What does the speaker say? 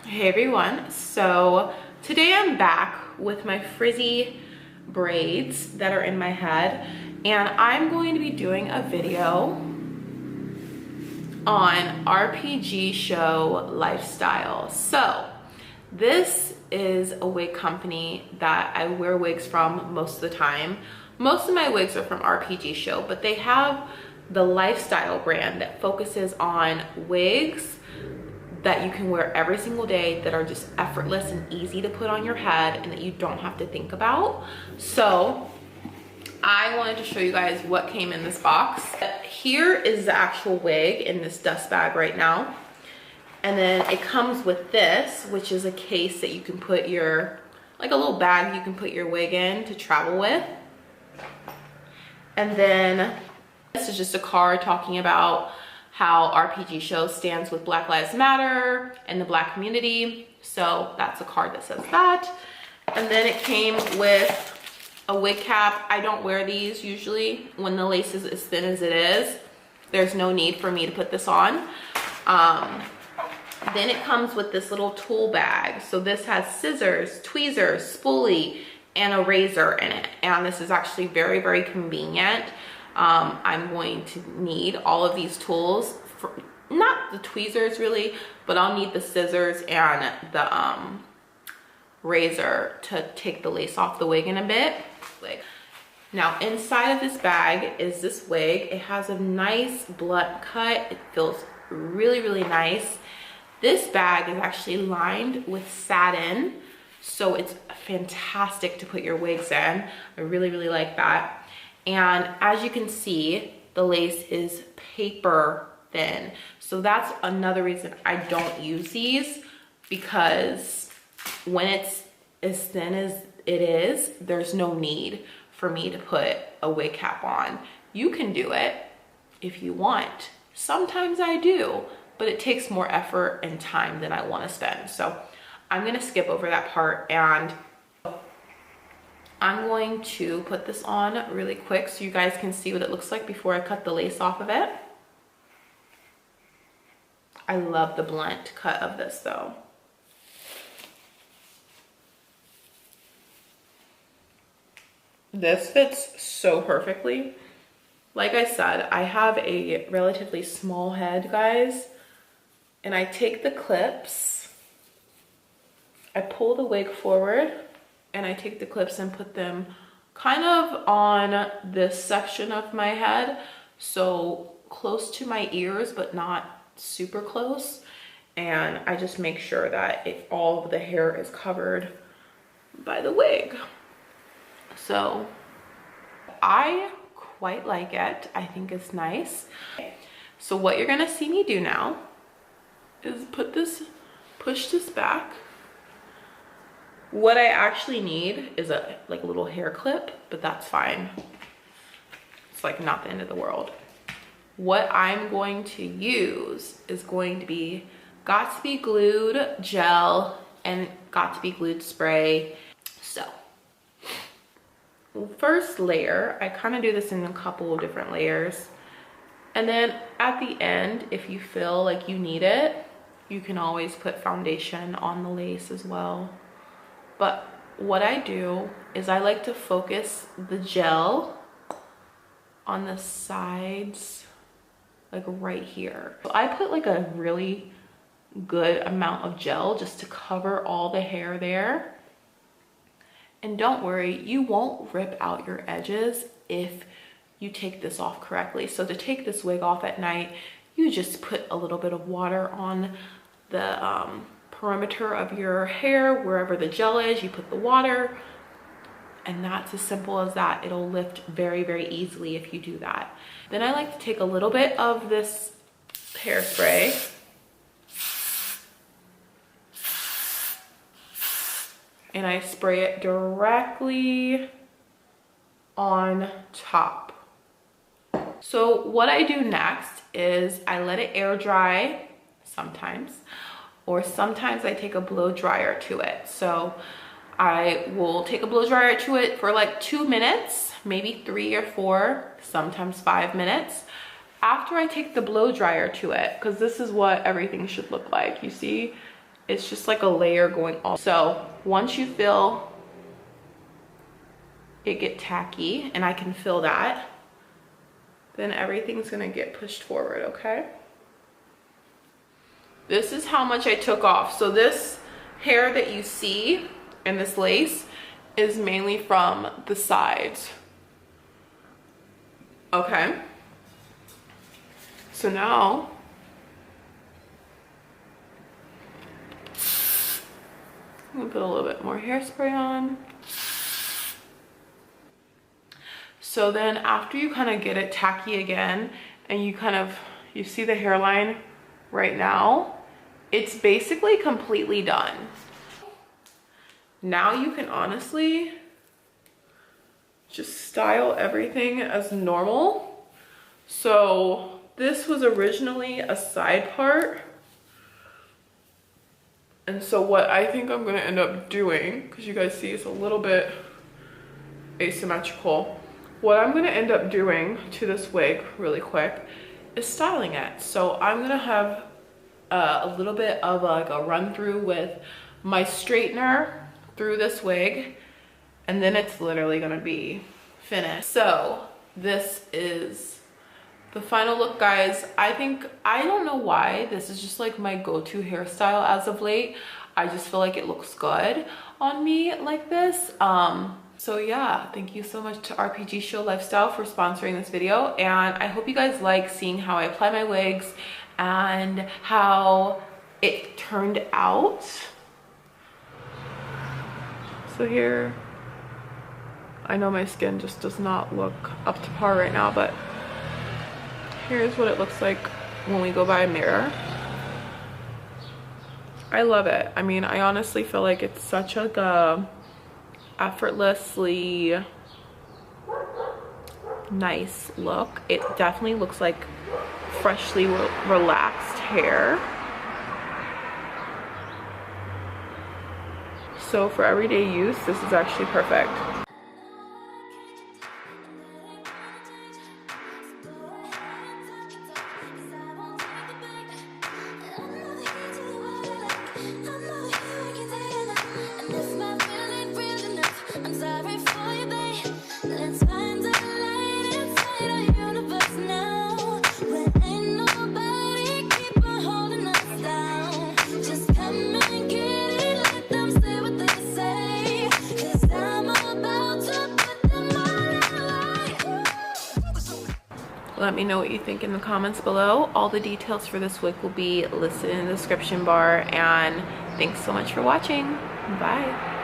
Hey everyone, so today I'm back with my frizzy braids that are in my head, and I'm going to be doing a video on RPGSHOW Lifestyle. So this is a wig company that I wear wigs from most of the time. Most of my wigs are from RPGSHOW, but they have the Lifestyle brand that focuses on wigs that you can wear every single day that are just effortless and easy to put on your head and that you don't have to think about. So I wanted to show you guys what came in this box. Here is the actual wig in this dust bag right now. And then it comes with this, which is a case that you can put your, like a little bag you can put your wig in to travel with. And then this is just a card talking about how RPGSHOW stands with Black Lives Matter and the Black community. So that's a card that says that. And then it came with a wig cap. I don't wear these usually when the lace is as thin as it is. There's no need for me to put this on. Then it comes with this little tool bag. So this has scissors, tweezers, spoolie, and a razor in it. And this is actually very, very convenient. I'm going to need all of these tools, for, not the tweezers really, but I'll need the scissors and the razor to take the lace off the wig in a bit. Now inside of this bag is this wig. It has a nice blunt cut. It feels really, really nice. This bag is actually lined with satin, so it's fantastic to put your wigs in. I really, really like that. And as you can see, the lace is paper thin. So that's another reason I don't use these, because when it's as thin as it is, there's no need for me to put a wig cap on. You can do it if you want. Sometimes I do, but it takes more effort and time than I want to spend. So I'm gonna skip over that part, and I'm going to put this on really quick so you guys can see what it looks like before I cut the lace off of it. I love the blunt cut of this though. This fits so perfectly. Like I said, I have a relatively small head, guys, and I take the clips, I pull the wig forward, and I take the clips and put them kind of on this section of my head, so close to my ears but not super close, and I just make sure that all of the hair is covered by the wig. So I quite like it. I think it's nice. So what you're gonna see me do now is push this back. What I actually need is a little hair clip, but that's fine. It's like not the end of the world. What I'm going to use is going to be Got to Be Glued gel and Got to Be Glued spray. So first layer, I kind of do this in a couple of different layers. And then at the end, if you feel like you need it, you can always put foundation on the lace as well. But what I do is I like to focus the gel on the sides, like right here. So I put like a really good amount of gel just to cover all the hair there. And don't worry, you won't rip out your edges if you take this off correctly. So to take this wig off at night, you just put a little bit of water on the perimeter of your hair, wherever the gel is, you put the water, and that's as simple as that. It'll lift very, very easily if you do that. Then I like to take a little bit of this hairspray and I spray it directly on top. So what I do next is I let it air dry sometimes, or sometimes I take a blow dryer to it. So I will take a blow dryer to it for like 2 minutes, maybe 3 or 4, sometimes 5 minutes. After I take the blow dryer to it, because this is what everything should look like. You see, It's just like a layer going on. So once you feel it get tacky, and I can feel that, then everything's gonna get pushed forward, okay? This is how much I took off. So this hair that you see in this lace is mainly from the sides. Okay. So now I'm gonna put a little bit more hairspray on. So then after you kind of get it tacky again, and you see the hairline right now, it's basically completely done. Now you can honestly just style everything as normal. So this was originally a side part. And so what I think I'm gonna end up doing, because you guys see it's a little bit asymmetrical, what I'm gonna end up doing to this wig really quick is styling it. So I'm gonna have a little bit of like a run through with my straightener through this wig, and then it's literally gonna be finished. So this is the final look, guys. I don't know why, this is just like my go-to hairstyle as of late. I just feel like it looks good on me like this. So yeah, thank you so much to RPG Show Lifestyle for sponsoring this video, and I hope you guys like seeing how I apply my wigs and how it turned out. So here, I know my skin just does not look up to par right now, but here's what it looks like when we go by a mirror. I love it. I mean, I honestly feel like it's such like a effortlessly nice look. It definitely looks like freshly relaxed hair. So for everyday use, this is actually perfect. Let me know what you think in the comments below. All the details for this wig will be listed in the description bar, and thanks so much for watching. Bye.